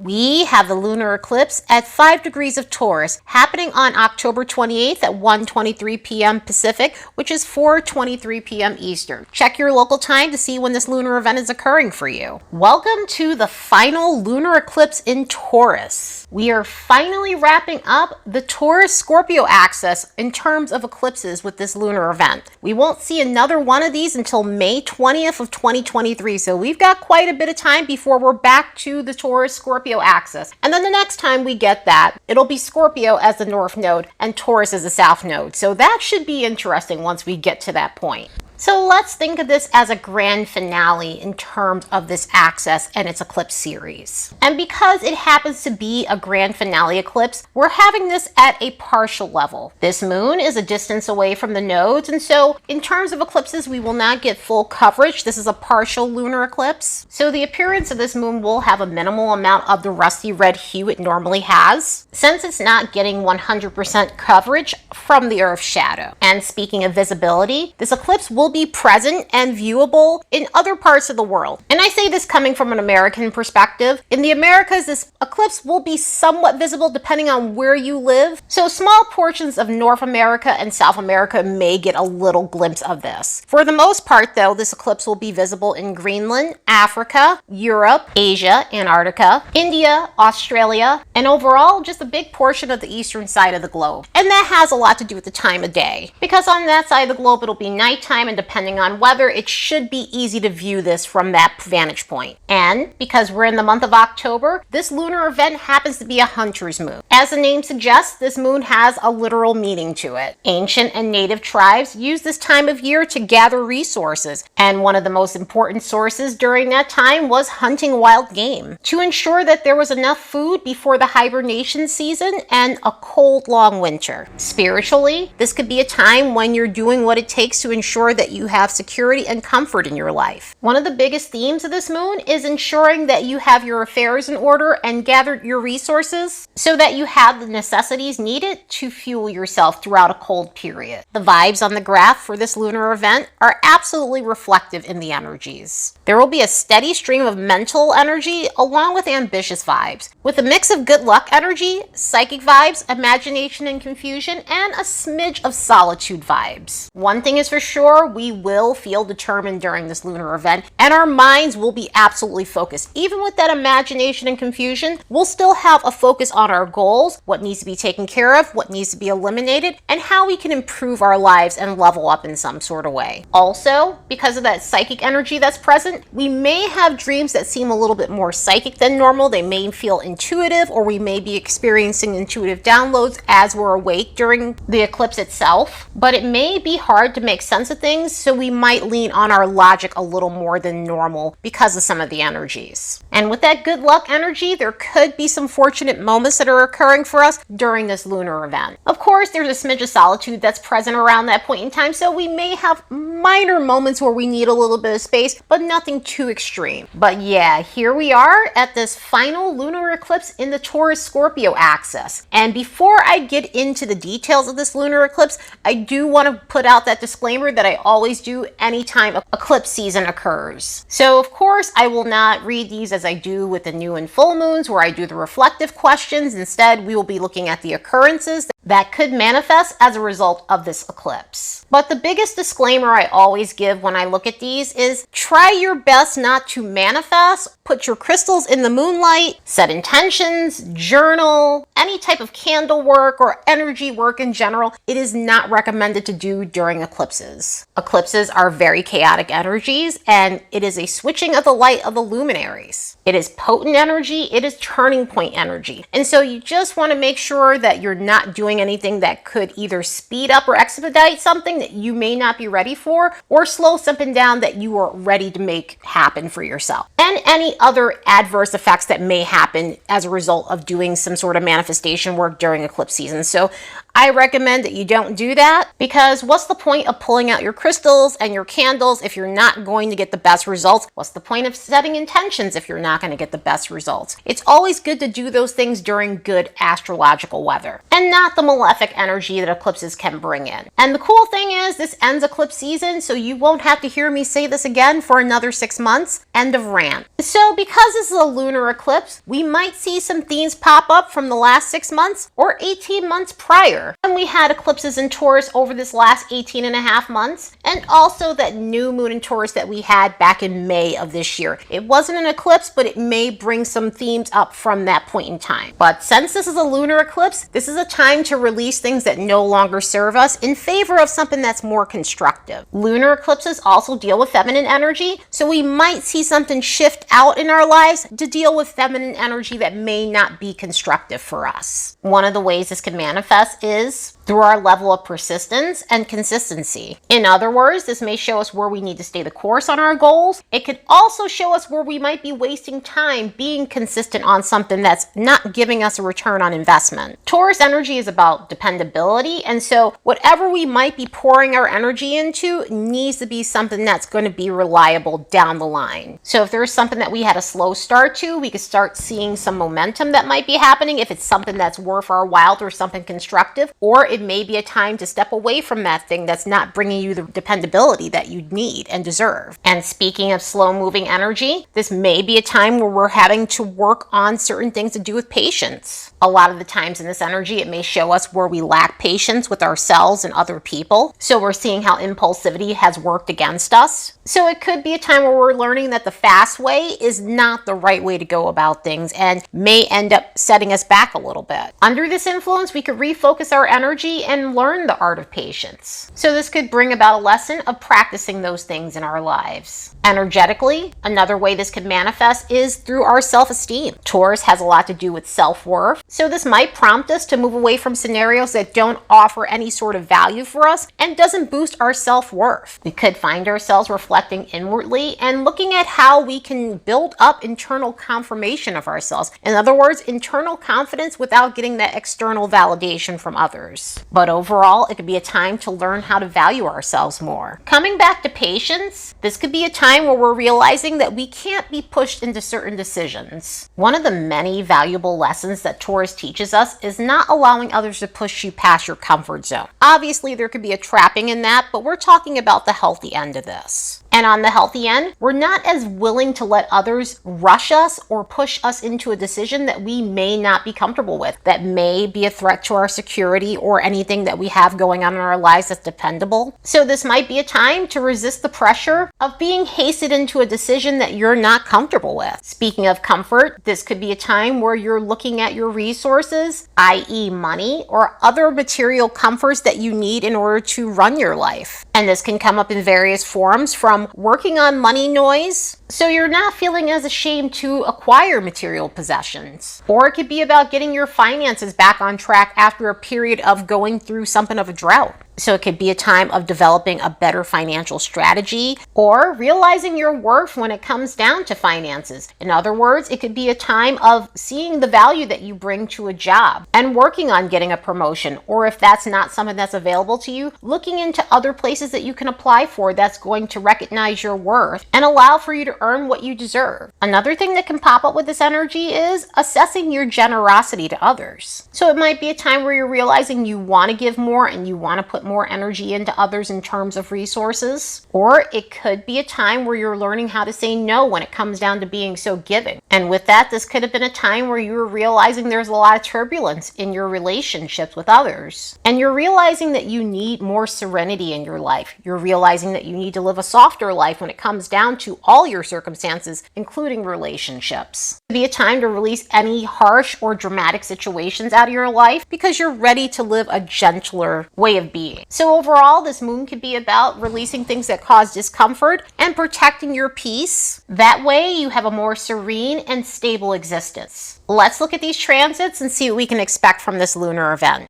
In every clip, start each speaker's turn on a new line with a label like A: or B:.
A: We have the lunar eclipse at 5 degrees of Taurus happening on October 28th at 1:23 p.m. Pacific, which is 4:23 p.m. Eastern. Check your local time to see when this lunar event is occurring for you. Welcome to the final lunar eclipse in Taurus. We are finally wrapping up the Taurus-Scorpio axis in terms of eclipses with this lunar event. We won't see another one of these until May 20th of 2023, so we've got quite a bit of time before we're back to the Taurus-Scorpio axis. And then the next time we get that, it'll be Scorpio as the north node and Taurus as the south node. So that should be interesting once we get to that point. So let's think of this as a grand finale in terms of this axis and its eclipse series. And because it happens to be a grand finale eclipse, we're having this at a partial level. This moon is a distance away from the nodes, and so in terms of eclipses, we will not get full coverage. This is a partial lunar eclipse. So the appearance of this moon will have a minimal amount of the rusty red hue it normally has, since it's not getting 100% coverage from the Earth's shadow. And speaking of visibility, this eclipse will be present and viewable in other parts of the world. And I say this coming from an American perspective. In the Americas, this eclipse will be somewhat visible depending on where you live. So small portions of North America and South America may get a little glimpse of this. For the most part, though, this eclipse will be visible in Greenland, Africa, Europe, Asia, Antarctica, India, Australia, and overall, just a big portion of the eastern side of the globe. And that has a lot to do with the time of day, because on that side of the globe, it'll be nighttime, and depending on weather, it should be easy to view this from that vantage point. And because we're in the month of October, this lunar event happens to be a hunter's moon. As the name suggests, this moon has a literal meaning to it. Ancient and native tribes use this time of year to gather resources, and one of the most important sources during that time was hunting wild game to ensure that there was enough food before the hibernation season and a cold, long winter. Spiritually, this could be a time when you're doing what it takes to ensure that you have security and comfort in your life. One of the biggest themes of this moon is ensuring that you have your affairs in order and gathered your resources so that you have the necessities needed to fuel yourself throughout a cold period. The vibes on the graph for this lunar event are absolutely reflective in the energies. There will be a steady stream of mental energy along with ambitious vibes, with a mix of good luck energy, psychic vibes, imagination and confusion, and a smidge of solitude vibes. One thing is for sure, we will feel determined during this lunar event, and our minds will be absolutely focused. Even with that imagination and confusion, we'll still have a focus on our goals, what needs to be taken care of, what needs to be eliminated, and how we can improve our lives and level up in some sort of way. Also, because of that psychic energy that's present, we may have dreams that seem a little bit more psychic than normal. They may feel intuitive, or we may be experiencing intuitive downloads as we're awake during the eclipse itself. But it may be hard to make sense of things, so we might lean on our logic a little more than normal because of some of the energies. And with that good luck energy, there could be some fortunate moments that are occurring for us during this lunar event. Of course, there's a smidge of solitude that's present around that point in time, so we may have minor moments where we need a little bit of space, but nothing too extreme. But yeah, here we are at this final lunar eclipse in the Taurus-Scorpio axis. And before I get into the details of this lunar eclipse, I do want to put out that disclaimer that I always do anytime eclipse season occurs. So of course, I will not read these as I do with the new and full moons where I do the reflective questions. Instead, we will be looking at the occurrences that could manifest as a result of this eclipse. But the biggest disclaimer I always give when I look at these is try your best not to manifest, put your crystals in the moonlight, set intentions, journal, any type of candle work or energy work in general. It is not recommended to do during eclipses. Eclipses are very chaotic energies, and it is a switching of the light of the luminaries. It is potent energy, it is turning point energy. And so you just want to make sure that you're not doing anything that could either speed up or expedite something that you may not be ready for, or slow something down that you are ready to make happen for yourself. And any other adverse effects that may happen as a result of doing some sort of manifestation work during eclipse season. So I recommend that you don't do that, because what's the point of pulling out your crystals and your candles if you're not going to get the best results? What's the point of setting intentions if you're not going to get the best results? It's always good to do those things during good astrological weather, and not the malefic energy that eclipses can bring in. And the cool thing is this ends eclipse season, so you won't have to hear me say this again for another 6 months. End of rant. So because this is a lunar eclipse, we might see some themes pop up from the last 6 months or 18 months prior. And we had eclipses in Taurus over this last 18 and a half months, and also that new moon in Taurus that we had back in May of this year. It wasn't an eclipse, but it may bring some themes up from that point in time. But since this is a lunar eclipse, this is a time to release things that no longer serve us in favor of something that's more constructive. Lunar eclipses also deal with feminine energy, so we might see something shift out in our lives to deal with feminine energy that may not be constructive for us. One of the ways this can manifest is through our level of persistence and consistency. In other words, this may show us where we need to stay the course on our goals. It could also show us where we might be wasting time being consistent on something that's not giving us a return on investment. Taurus energy is about dependability, and so whatever we might be pouring our energy into needs to be something that's going to be reliable down the line. So if there's something that we had a slow start to, we could start seeing some momentum that might be happening if it's something that's worth our while or something constructive, or it may be a time to step away from that thing that's not bringing you the dependability that you need and deserve. And speaking of slow moving energy, this may be a time where we're having to work on certain things to do with patience. A lot of the times in this energy, it may show us where we lack patience with ourselves and other people. So we're seeing how impulsivity has worked against us. So it could be a time where we're learning that the fast way is not the right way to go about things and may end up setting us back a little bit. Under this influence, we could refocus our energy and learn the art of patience. So this could bring about a lesson of practicing those things in our lives. Energetically, another way this could manifest is through our self-esteem. Taurus has a lot to do with self-worth, so this might prompt us to move away from scenarios that don't offer any sort of value for us and doesn't boost our self-worth. We could find ourselves reflecting inwardly and looking at how we can build up internal confirmation of ourselves. In other words, internal confidence without getting that external validation from others. But overall, it could be a time to learn how to value ourselves more. Coming back to patience, this could be a time where we're realizing that we can't be pushed into certain decisions. One of the many valuable lessons that Taurus teaches us is not allowing others to push you past your comfort zone. Obviously, there could be a trapping in that, but we're talking about the healthy end of this. And on the healthy end, we're not as willing to let others rush us or push us into a decision that we may not be comfortable with, that may be a threat to our security or anything that we have going on in our lives that's dependable. So this might be a time to resist the pressure of being hasted into a decision that you're not comfortable with. Speaking of comfort, this could be a time where you're looking at your resources, i.e. money, or other material comforts that you need in order to run your life. And this can come up in various forms, from working on money noise, so you're not feeling as ashamed to acquire material possessions. Or it could be about getting your finances back on track after a period of going through something of a drought. So it could be a time of developing a better financial strategy or realizing your worth when it comes down to finances. In other words, it could be a time of seeing the value that you bring to a job and working on getting a promotion, or if that's not something that's available to you, looking into other places that you can apply for that's going to recognize your worth and allow for you to earn what you deserve. Another thing that can pop up with this energy is assessing your generosity to others. So it might be a time where you're realizing you want to give more and you want to put more energy into others in terms of resources. Or it could be a time where you're learning how to say no when it comes down to being so giving. And with that, this could have been a time where you were realizing there's a lot of turbulence in your relationships with others. And you're realizing that you need more serenity in your life. You're realizing that you need to live a softer life when it comes down to all your circumstances, including relationships. It could be a time to release any harsh or dramatic situations out of your life because you're ready to live a gentler way of being. So overall, this moon could be about releasing things that cause discomfort and protecting your peace. That way you have a more serene and stable existence. Let's look at these transits and see what we can expect from this lunar event.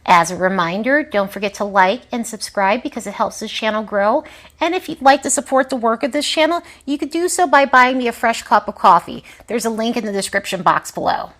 A: As a reminder, don't forget to like and subscribe because it helps this channel grow. And if you'd like to support the work of this channel, you could do so by buying me a fresh cup of coffee. There's a link in the description box below.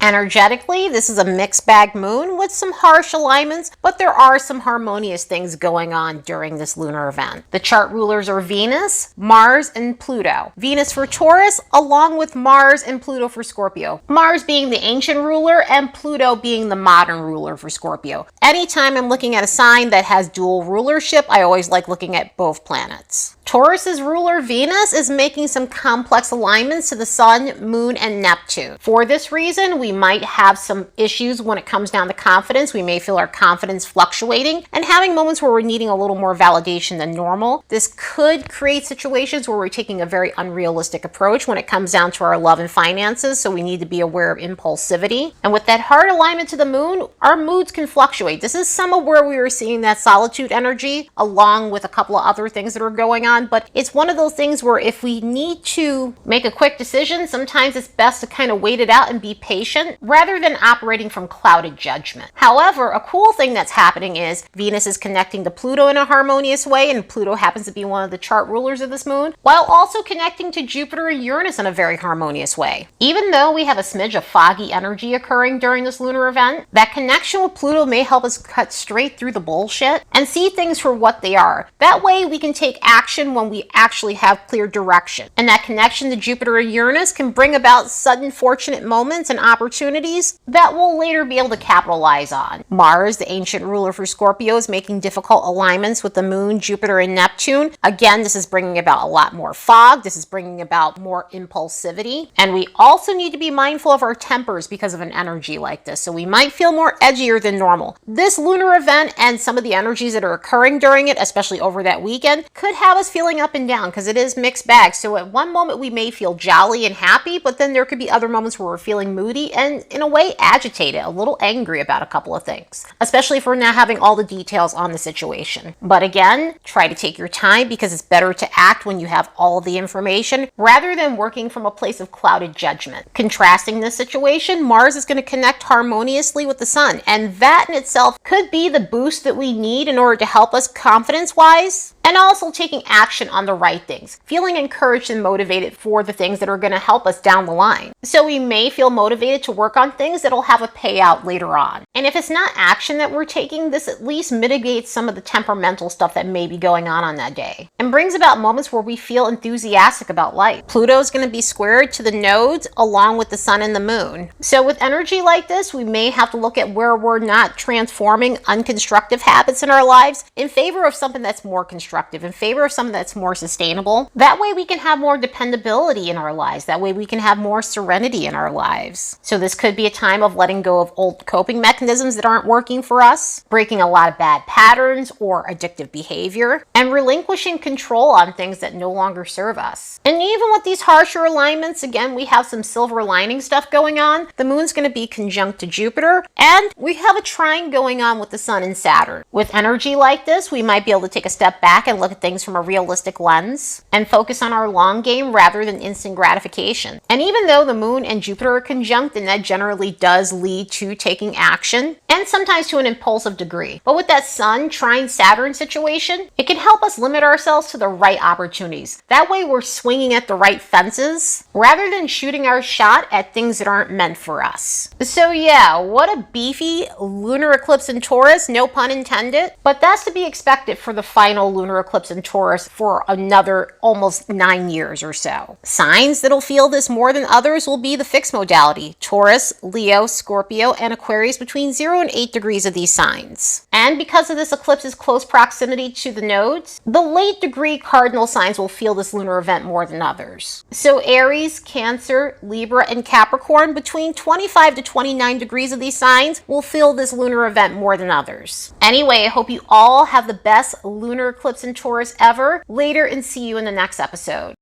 A: Energetically, this is a mixed bag moon with some harsh alignments, but there are some harmonious things going on during this lunar event. The chart rulers are Venus, Mars, and Pluto. Venus for Taurus, along with Mars and Pluto for Scorpio. Mars being the ancient ruler and Pluto being the modern ruler for Scorpio. Anytime I'm looking at a sign that has dual rulership, I always like looking at both planets. Taurus's ruler Venus is making some complex alignments to the Sun, Moon, and Neptune. For this reason, we might have some issues when it comes down to confidence. We may feel our confidence fluctuating and having moments where we're needing a little more validation than normal. This could create situations where we're taking a very unrealistic approach when it comes down to our love and finances, so we need to be aware of impulsivity. And with that hard alignment to the moon, our moods can fluctuate. This is some of where we were seeing that solitude energy, along with a couple of other things that are going on. But it's one of those things where if we need to make a quick decision, sometimes it's best to kind of wait it out and be patient rather than operating from clouded judgment. However, a cool thing that's happening is Venus is connecting to Pluto in a harmonious way, and Pluto happens to be one of the chart rulers of this moon, while also connecting to Jupiter and Uranus in a very harmonious way. Even though we have a smidge of foggy energy occurring during this lunar event, that connection with Pluto may help us cut straight through the bullshit and see things for what they are. That way we can take action when we actually have clear direction. And that connection to Jupiter and Uranus can bring about sudden fortunate moments and opportunities that we'll later be able to capitalize on. Mars, the ancient ruler for Scorpio, is making difficult alignments with the Moon, Jupiter, and Neptune. Again, this is bringing about a lot more fog. This is bringing about more impulsivity. And we also need to be mindful of our tempers because of an energy like this. So we might feel more edgier than normal. This lunar event and some of the energies that are occurring during it, especially over that weekend, could have us feeling up and down because it is mixed bag. So at one moment we may feel jolly and happy, but then there could be other moments where we're feeling moody and in a way agitated, a little angry about a couple of things, especially if we're not having all the details on the situation. But again, try to take your time because it's better to act when you have all the information rather than working from a place of clouded judgment. Contrasting this situation, Mars is going to connect harmoniously with the Sun, and that in itself could be the boost that we need in order to help us confidence-wise, and also taking action on the right things, feeling encouraged and motivated for the things that are going to help us down the line. So we may feel motivated to work on things that'll have a payout later on. And if it's not action that we're taking, this at least mitigates some of the temperamental stuff that may be going on that day and brings about moments where we feel enthusiastic about life. Pluto is going to be squared to the nodes along with the Sun and the Moon. So with energy like this, we may have to look at where we're not transforming unconstructive habits in our lives in favor of something that's more constructive, in favor of something that's more sustainable. That way we can have more dependability in our lives. That way we can have more serenity in our lives. So this could be a time of letting go of old coping mechanisms that aren't working for us, breaking a lot of bad patterns or addictive behavior, and relinquishing control on things that no longer serve us. And even with these harsher alignments, again, we have some silver lining stuff going on. The moon's going to be conjunct to Jupiter, and we have a trine going on with the Sun and Saturn. With energy like this, we might be able to take a step back and look at things from a realistic lens and focus on our long game rather than instant gratification. And even though the Moon and Jupiter are conjunct, and that generally does lead to taking action and sometimes to an impulsive degree. But with that Sun trine Saturn situation, it can help us limit ourselves to the right opportunities. That way we're swinging at the right fences rather than shooting our shot at things that aren't meant for us. So yeah, what a beefy lunar eclipse in Taurus, no pun intended. But that's to be expected for the final lunar eclipse in Taurus for another almost 9 years or so. Signs that'll feel this more than others will be the fixed modality: Taurus, Leo, Scorpio, and Aquarius between 0 and 8 degrees of these signs. And because of this eclipse's close proximity to the nodes, the late degree cardinal signs will feel this lunar event more than others. So Aries, Cancer, Libra, and Capricorn between 25 to 29 degrees of these signs will feel this lunar event more than others. Anyway, I hope you all have the best lunar eclipse in Taurus ever later, and see you in the next episode.